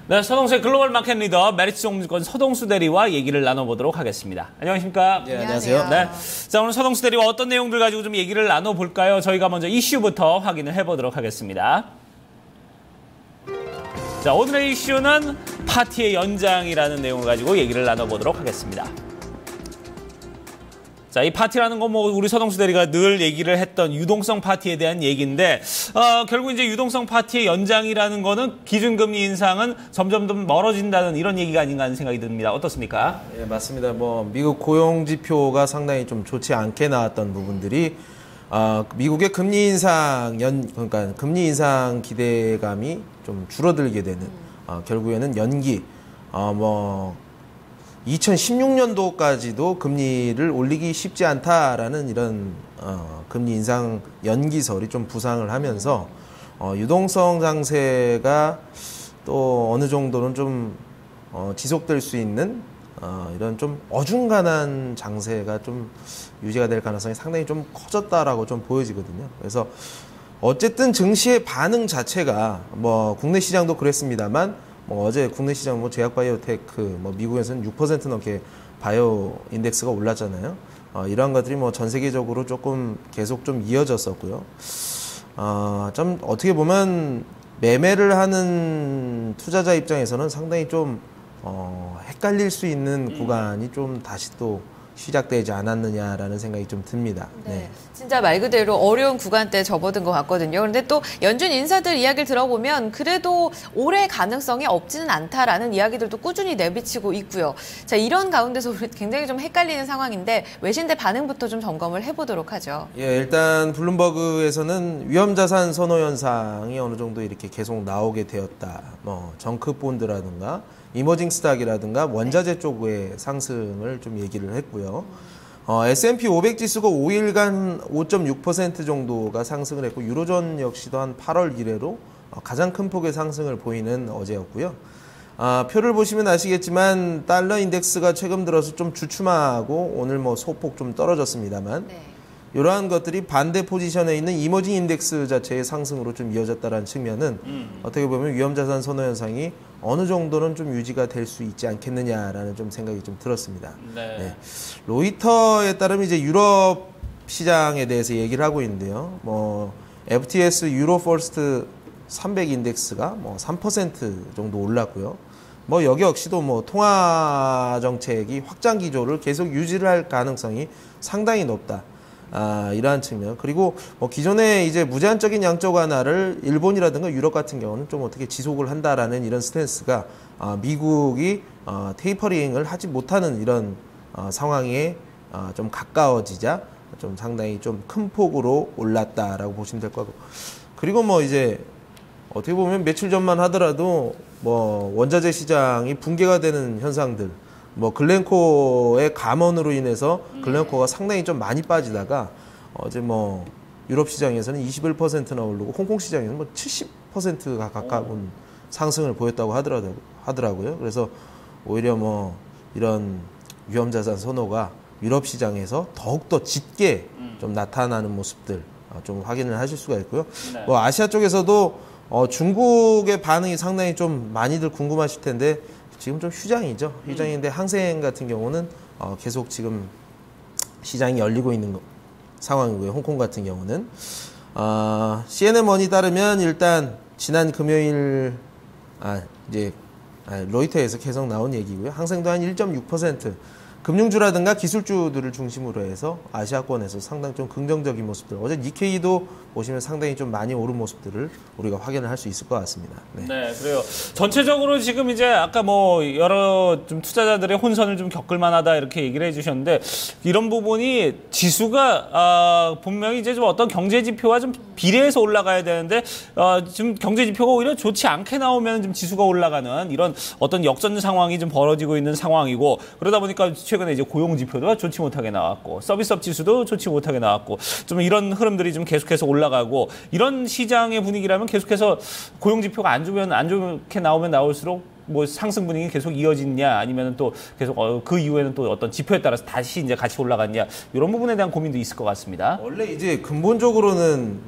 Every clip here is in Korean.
네, 서동수의 글로벌 마켓 리더 메리츠증권 서동수 대리와 얘기를 나눠보도록 하겠습니다. 안녕하십니까? 네, 안녕하세요. 네, 자, 오늘 서동수 대리와 어떤 내용들 가지고 좀 얘기를 나눠볼까요? 저희가 먼저 이슈부터 확인을 해보도록 하겠습니다. 자, 오늘의 이슈는 파티의 연장이라는 내용을 가지고 얘기를 나눠보도록 하겠습니다. 자, 이 파티라는 건 뭐 우리 서동수 대리가 늘 얘기를 했던 유동성 파티에 대한 얘기인데 결국 이제 유동성 파티의 연장이라는 거는 기준금리 인상은 점점 더 멀어진다는 이런 얘기가 아닌가 하는 생각이 듭니다. 어떻습니까? 예, 맞습니다. 뭐 미국 고용 지표가 상당히 좀 좋지 않게 나왔던 부분들이 미국의 금리 인상 그러니까 금리 인상 기대감이 좀 줄어들게 되는 결국에는 연기 2016년도까지도 금리를 올리기 쉽지 않다라는 이런 금리 인상 연기설이 좀 부상을 하면서 유동성 장세가 또 어느 정도는 좀 지속될 수 있는 이런 좀 어중간한 장세가 좀 유지가 될 가능성이 상당히 좀 커졌다라고 좀 보여지거든요. 그래서 어쨌든 증시의 반응 자체가 뭐 국내 시장도 그랬습니다만 어제 국내 시장 제약 바이오테크 미국에서는 6% 넘게 바이오 인덱스가 올랐잖아요. 이러한 것들이 전 세계적으로 조금 계속 좀 이어졌었고요. 좀 어떻게 보면 매매를 하는 투자자 입장에서는 상당히 좀 헷갈릴 수 있는 구간이 좀 다시 또 시작되지 않았느냐라는 생각이 좀 듭니다. 네. 진짜 말 그대로 어려운 구간대에 접어든 것 같거든요. 그런데 또 연준 인사들 이야기를 들어보면 그래도 올해 가능성이 없지는 않다라는 이야기들도 꾸준히 내비치고 있고요. 자, 이런 가운데서 굉장히 좀 헷갈리는 상황인데 외신들 반응부터 좀 점검을 해보도록 하죠. 예, 일단 블룸버그에서는 위험자산 선호 현상이 어느 정도 이렇게 계속 나오게 되었다. 정크본드라든가 이머징 스탁이라든가 원자재 쪽의 상승을 좀 얘기를 했고요. S&P 500 지수가 5일간 5.6% 정도가 상승을 했고 유로존 역시도 한 8월 이래로 가장 큰 폭의 상승을 보이는 어제였고요. 표를 보시면 아시겠지만 달러 인덱스가 최근 들어서 좀 주춤하고 오늘 소폭 좀 떨어졌습니다만 이러한 것들이 반대 포지션에 있는 이머징 인덱스 자체의 상승으로 좀 이어졌다는 측면은 어떻게 보면 위험자산 선호 현상이 어느 정도는 좀 유지가 될 수 있지 않겠느냐라는 좀 생각이 좀 들었습니다. 네. 로이터에 따르면 이제 유럽 시장에 대해서 얘기를 하고 있는데요. FTS 유로 퍼스트 300 인덱스가 3% 정도 올랐고요. 여기 역시도 통화 정책이 확장 기조를 계속 유지를 할 가능성이 상당히 높다. 이러한 측면. 그리고 기존에 이제 무제한적인 양적 완화를 일본이라든가 유럽 같은 경우는 좀 어떻게 지속을 한다라는 이런 스탠스가 미국이 테이퍼링을 하지 못하는 이런 상황에 좀 가까워지자 좀 상당히 좀 큰 폭으로 올랐다라고 보시면 될 것 같고. 그리고 이제 어떻게 보면 며칠 전만 하더라도 원자재 시장이 붕괴가 되는 현상들 글렌코의 감원으로 인해서 글렌코가 상당히 좀 많이 빠지다가 어제 유럽 시장에서는 21%나 오르고 홍콩 시장에서는 70%가 가까운 상승을 보였다고 하더라고요. 그래서 오히려 이런 위험자산 선호가 유럽 시장에서 더욱더 짙게 좀 나타나는 모습들 좀 확인을 하실 수가 있고요. 네. 아시아 쪽에서도 중국의 반응이 상당히 좀 많이들 궁금하실 텐데 지금 좀 휴장이죠. 휴장인데 항생 같은 경우는 계속 지금 시장이 열리고 있는 상황이고요. 홍콩 같은 경우는 CNN머니 따르면 일단 지난 금요일 로이터에서 계속 나온 얘기고요. 항생도 한 1.6% 금융주라든가 기술주들을 중심으로 해서 아시아권에서 상당히 좀 긍정적인 모습들. 어제 니케이도 보시면 상당히 좀 많이 오른 모습들을 우리가 확인을 할 수 있을 것 같습니다. 네, 그래요. 전체적으로 지금 이제 아까 여러 좀 투자자들의 혼선을 좀 겪을 만하다 이렇게 얘기를 해주셨는데 이런 부분이 지수가 분명히 이제 좀 어떤 경제 지표와 좀 비례해서 올라가야 되는데 지금 경제 지표가 오히려 좋지 않게 나오면 좀 지수가 올라가는 이런 어떤 역전 상황이 좀 벌어지고 있는 상황이고 그러다 보니까 최근에 이제 고용 지표도 좋지 못하게 나왔고 서비스업 지수도 좋지 못하게 나왔고 좀 이런 흐름들이 좀 계속해서 올라가고 이런 시장의 분위기라면 계속해서 고용 지표가 안 좋게 나오면 나올수록 상승 분위기 계속 이어지냐 아니면 또 계속 그 이후에는 또 어떤 지표에 따라서 다시 이제 같이 올라갔냐 이런 부분에 대한 고민도 있을 것 같습니다. 원래 이제 근본적으로는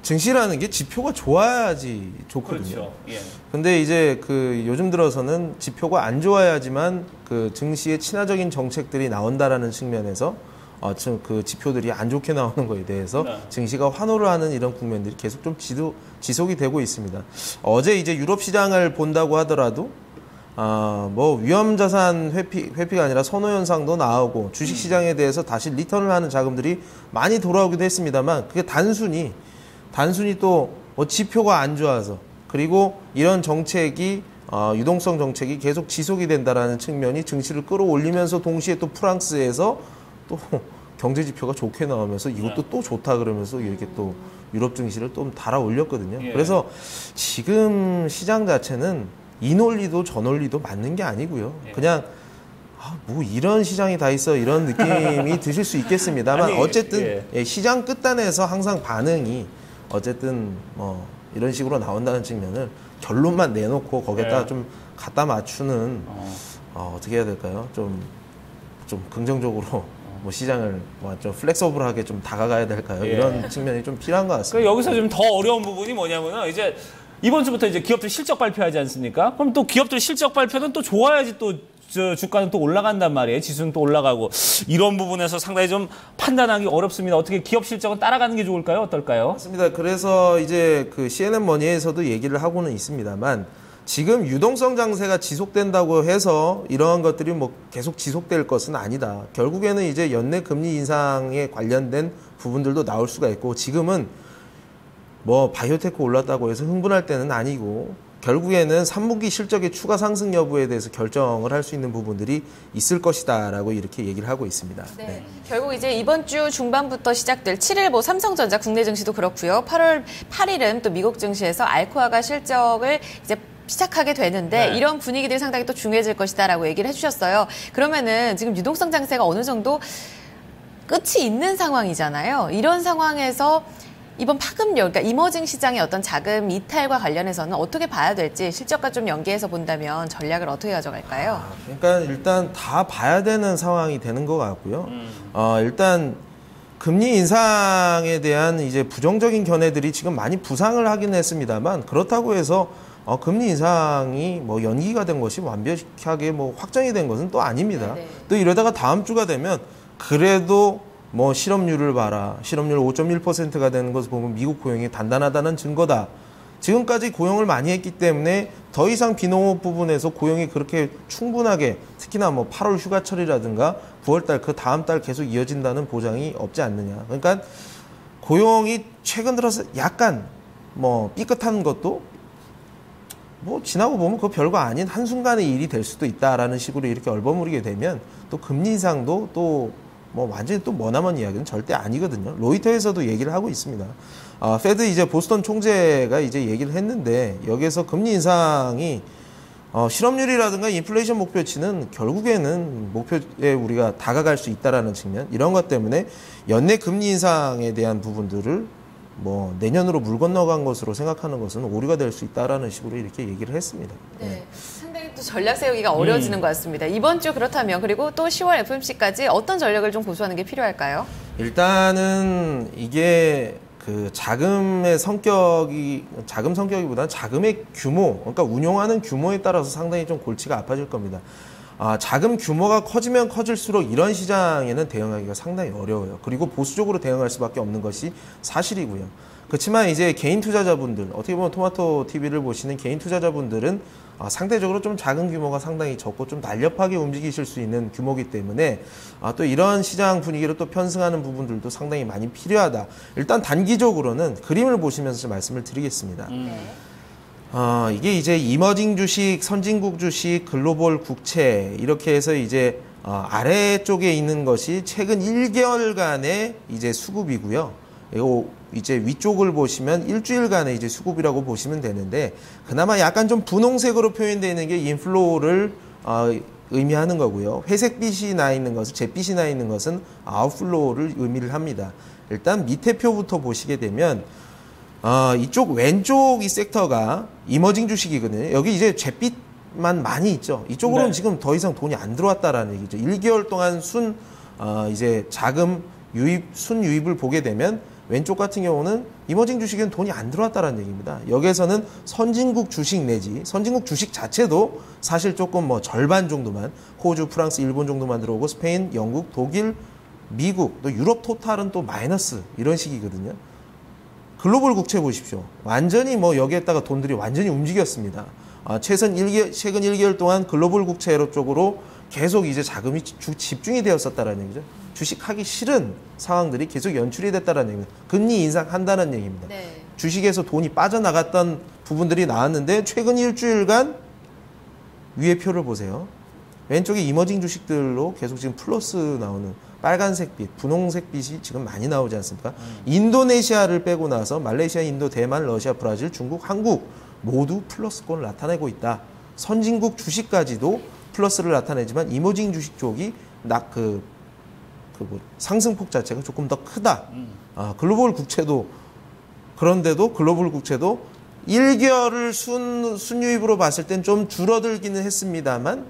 증시라는 게 지표가 좋아야지 좋거든요. 그렇죠. 예. 근데 이제 그 요즘 들어서는 지표가 안 좋아야지만 그 증시에 친화적인 정책들이 나온다라는 측면에서 그 지표들이 안 좋게 나오는 거에 대해서 네. 증시가 환호를 하는 이런 국면들이 계속 좀 지속이 되고 있습니다. 어제 이제 유럽 시장을 본다고 하더라도 뭐 위험자산 회피가 아니라 선호 현상도 나오고 주식 시장에 대해서 다시 리턴을 하는 자금들이 많이 돌아오기도 했습니다만 그게 단순히 또 뭐 지표가 안 좋아서 그리고 이런 정책이 유동성 정책이 계속 지속이 된다라는 측면이 증시를 끌어올리면서 동시에 또 프랑스에서 또 경제 지표가 좋게 나오면서 이것도 또 좋다 그러면서 이렇게 또 유럽 증시를 또 달아 올렸거든요. 예. 그래서 지금 시장 자체는 이 논리도 저 논리도 맞는 게 아니고요. 예. 그냥 뭐 이런 시장이 다 있어 이런 느낌이 드실 수 있겠습니다만 아니, 어쨌든 시장 끝단에서 항상 반응이 어쨌든 뭐 이런 식으로 나온다는 측면을 결론만 내놓고 거기에다 예. 좀 갖다 맞추는 어떻게 해야 될까요? 좀 긍정적으로 뭐 시장을 뭐 좀 플렉서블하게 좀 다가가야 될까요? 예. 이런 측면이 좀 필요한 것 그 같습니다. 여기서 좀 더 어려운 부분이 뭐냐면은 이제 이번 주부터 이제 기업들 실적 발표하지 않습니까? 그럼 또 기업들 실적 발표는 또 좋아야지 또 주가는 또 올라간단 말이에요. 지수는 또 올라가고 이런 부분에서 상당히 좀 판단하기 어렵습니다. 어떻게 기업 실적은 따라가는 게 좋을까요? 어떨까요? 맞습니다. 그래서 이제 그 CNN 머니에서도 얘기를 하고는 있습니다만 지금 유동성 장세가 지속된다고 해서 이러한 것들이 뭐 계속 지속될 것은 아니다. 결국에는 이제 연내 금리 인상에 관련된 부분들도 나올 수가 있고 지금은 뭐 바이오테크 올랐다고 해서 흥분할 때는 아니고 결국에는 3분기 실적의 추가 상승 여부에 대해서 결정을 할 수 있는 부분들이 있을 것이다라고 이렇게 얘기를 하고 있습니다. 네. 결국 이제 이번 주 중반부터 시작될 7일 뭐 삼성전자 국내 증시도 그렇고요. 8월 8일은 또 미국 증시에서 알코아가 실적을 이제 시작하게 되는데 네. 이런 분위기들이 상당히 또 중요해질 것이다라고 얘기를 해주셨어요. 그러면은 지금 유동성 장세가 어느 정도 끝이 있는 상황이잖아요. 이런 상황에서 이번 파급력, 그러니까 이머징 시장의 어떤 자금 이탈과 관련해서는 어떻게 봐야 될지 실적과 좀 연계해서 본다면 전략을 어떻게 가져갈까요? 그러니까 일단 다 봐야 되는 상황이 되는 것 같고요. 일단 금리 인상에 대한 이제 부정적인 견해들이 지금 많이 부상을 하긴 했습니다만 그렇다고 해서 금리 인상이 뭐 연기가 된 것이 완벽하게 뭐 확정이 된 것은 또 아닙니다. 네네. 또 이러다가 다음 주가 되면 그래도 뭐 실업률을 봐라. 실업률 5.1%가 되는 것을 보면 미국 고용이 단단하다는 증거다. 지금까지 고용을 많이 했기 때문에 더 이상 비농업 부분에서 고용이 그렇게 충분하게 특히나 뭐 8월 휴가철이라든가 9월달 그 다음 달 계속 이어진다는 보장이 없지 않느냐. 그러니까 고용이 최근 들어서 약간 뭐 삐끗한 것도 뭐 지나고 보면 그거 별거 아닌 한순간의 일이 될 수도 있다라는 식으로 이렇게 얼버무리게 되면 또 금리 인상도 또 뭐 완전히 또 머나먼 이야기는 절대 아니거든요. 로이터에서도 얘기를 하고 있습니다. 페드 이제 보스턴 총재가 이제 얘기를 했는데 여기에서 금리 인상이 실업률이라든가 인플레이션 목표치는 결국에는 목표에 우리가 다가갈 수 있다라는 측면 이런 것 때문에 연내 금리 인상에 대한 부분들을 뭐 내년으로 물 건너간 것으로 생각하는 것은 오류가 될 수 있다라는 식으로 이렇게 얘기를 했습니다. 네. 상당히 또 전략 세우기가 어려워지는 것 같습니다. 이번 주 그렇다면 그리고 또 10월 FOMC까지 어떤 전략을 좀 고수하는 게 필요할까요? 일단은 이게 그 자금 성격이보다는 자금의 규모, 그러니까 운용하는 규모에 따라서 상당히 좀 골치가 아파질 겁니다. 자금 규모가 커지면 커질수록 이런 시장에는 대응하기가 상당히 어려워요. 그리고 보수적으로 대응할 수밖에 없는 것이 사실이고요. 그렇지만 이제 개인 투자자분들, 어떻게 보면 토마토 TV를 보시는 개인 투자자분들은 상대적으로 좀 작은 규모가 상당히 적고 좀 날렵하게 움직이실 수 있는 규모이기 때문에 또 이런 시장 분위기를 또 편승하는 부분들도 상당히 많이 필요하다. 일단 단기적으로는 그림을 보시면서 좀 말씀을 드리겠습니다. 이게 이제 이머징 주식, 선진국 주식, 글로벌 국채 이렇게 해서 이제 아래쪽에 있는 것이 최근 1개월간의 이제 수급이고요. 이거 이제 위쪽을 보시면 일주일간의 이제 수급이라고 보시면 되는데 그나마 약간 좀 분홍색으로 표현되어 있는 게 인플로우를 의미하는 거고요. 회색빛이 나 있는 것은 잿빛이 나 있는 것은 아웃플로우를 의미를 합니다. 일단 밑에 표부터 보시게 되면 이쪽 왼쪽 이 섹터가 이머징 주식이거든요. 여기 이제 잿빛만 많이 있죠. 이쪽으로는 네. 지금 더 이상 돈이 안 들어왔다라는 얘기죠. 1개월 동안 이제 자금 유입, 순유입을 보게 되면 왼쪽 같은 경우는 이머징 주식에는 돈이 안 들어왔다는 얘기입니다. 여기에서는 선진국 주식 내지 선진국 주식 자체도 사실 조금 뭐 절반 정도만 호주, 프랑스, 일본 정도만 들어오고 스페인, 영국, 독일, 미국, 또 유럽 토탈은 또 마이너스 이런 식이거든요. 글로벌 국채 보십시오. 완전히 뭐 여기에다가 돈들이 완전히 움직였습니다. 최근 1개월 동안 글로벌 국채 쪽으로 계속 이제 자금이 집중이 되었었다는 얘기죠. 주식하기 싫은 상황들이 계속 연출이 됐다는 얘기입니다. 금리 인상한다는 얘기입니다. 네. 주식에서 돈이 빠져나갔던 부분들이 나왔는데 최근 일주일간 위에 표를 보세요. 왼쪽에 이머징 주식들로 계속 지금 플러스 나오는 빨간색 빛, 분홍색 빛이 지금 많이 나오지 않습니까? 인도네시아를 빼고 나서 말레이시아, 인도, 대만, 러시아, 브라질, 중국, 한국 모두 플러스권을 나타내고 있다. 선진국 주식까지도 플러스를 나타내지만 이머징 주식 쪽이 상승폭 자체가 조금 더 크다. 글로벌 국채도 그런데도 글로벌 국채도 1개월을 순유입으로 봤을 땐 좀 줄어들기는 했습니다만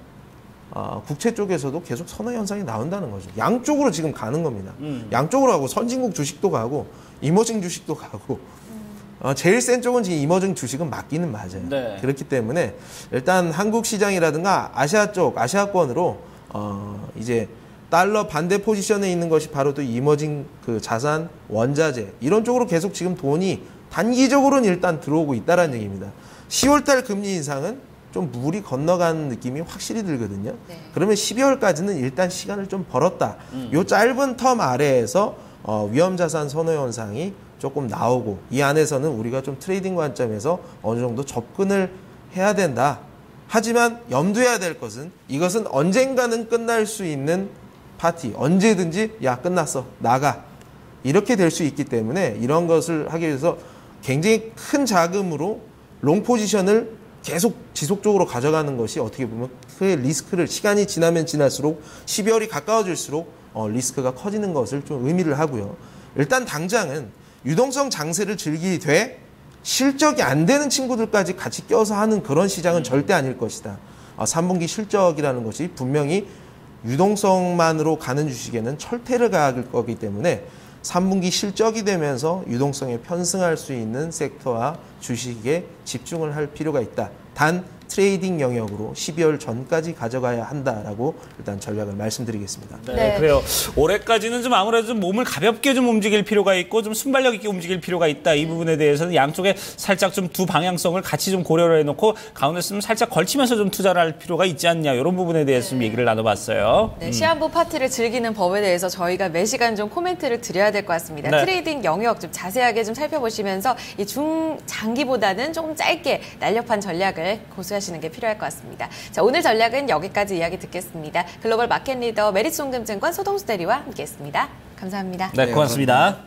국채 쪽에서도 계속 선호 현상이 나온다는 거죠. 양쪽으로 지금 가는 겁니다. 양쪽으로 가고 선진국 주식도 가고 이머징 주식도 가고 제일 센 쪽은 지금 이머징 주식은 맞기는 맞아요. 네. 그렇기 때문에 일단 한국 시장이라든가 아시아 쪽, 아시아권으로 이제 달러 반대 포지션에 있는 것이 바로 또 이머징 그 자산, 원자재 이런 쪽으로 계속 지금 돈이 단기적으로는 일단 들어오고 있다는 얘기입니다. 10월달 금리 인상은 좀 물이 건너간 느낌이 확실히 들거든요. 네. 그러면 12월까지는 일단 시간을 좀 벌었다. 요 짧은 텀 아래에서 위험자산 선호 현상이 조금 나오고 이 안에서는 우리가 좀 트레이딩 관점에서 어느 정도 접근을 해야 된다. 하지만 염두해야 될 것은 이것은 언젠가는 끝날 수 있는 파티. 언제든지 야 끝났어. 나가. 이렇게 될 수 있기 때문에 이런 것을 하기 위해서 굉장히 큰 자금으로 롱 포지션을 계속 지속적으로 가져가는 것이 어떻게 보면 그 리스크를 시간이 지나면 지날수록 12월이 가까워질수록 리스크가 커지는 것을 좀 의미를 하고요. 일단 당장은 유동성 장세를 즐기되 실적이 안 되는 친구들까지 같이 껴서 하는 그런 시장은 절대 아닐 것이다. 3분기 실적이라는 것이 분명히 유동성만으로 가는 주식에는 철퇴를 가할 거기 때문에 3분기 실적이 되면서 유동성에 편승할 수 있는 섹터와 주식에 집중을 할 필요가 있다. 단 트레이딩 영역으로 12월 전까지 가져가야 한다라고 일단 전략을 말씀드리겠습니다. 네, 그래요. 올해까지는 좀 아무래도 좀 몸을 가볍게 좀 움직일 필요가 있고 좀 순발력 있게 움직일 필요가 있다. 이 부분에 대해서는 양쪽에 살짝 좀 두 방향성을 같이 좀 고려를 해놓고 가운데 쓰면 살짝 걸치면서 좀 투자를 할 필요가 있지 않냐. 이런 부분에 대해서 좀 얘기를 나눠봤어요. 네, 시한부 파티를 즐기는 법에 대해서 저희가 매 시간 좀 코멘트를 드려야 될 것 같습니다. 네. 트레이딩 영역 좀 자세하게 좀 살펴보시면서 이 중장기보다는 조금 짧게 날렵한 전략을 고수하시는 게 필요할 것 같습니다. 자, 오늘 전략은 여기까지 이야기 듣겠습니다. 글로벌 마켓 리더 메리츠홍금증권 소동수 대리와 함께했습니다. 감사합니다. 네, 고맙습니다.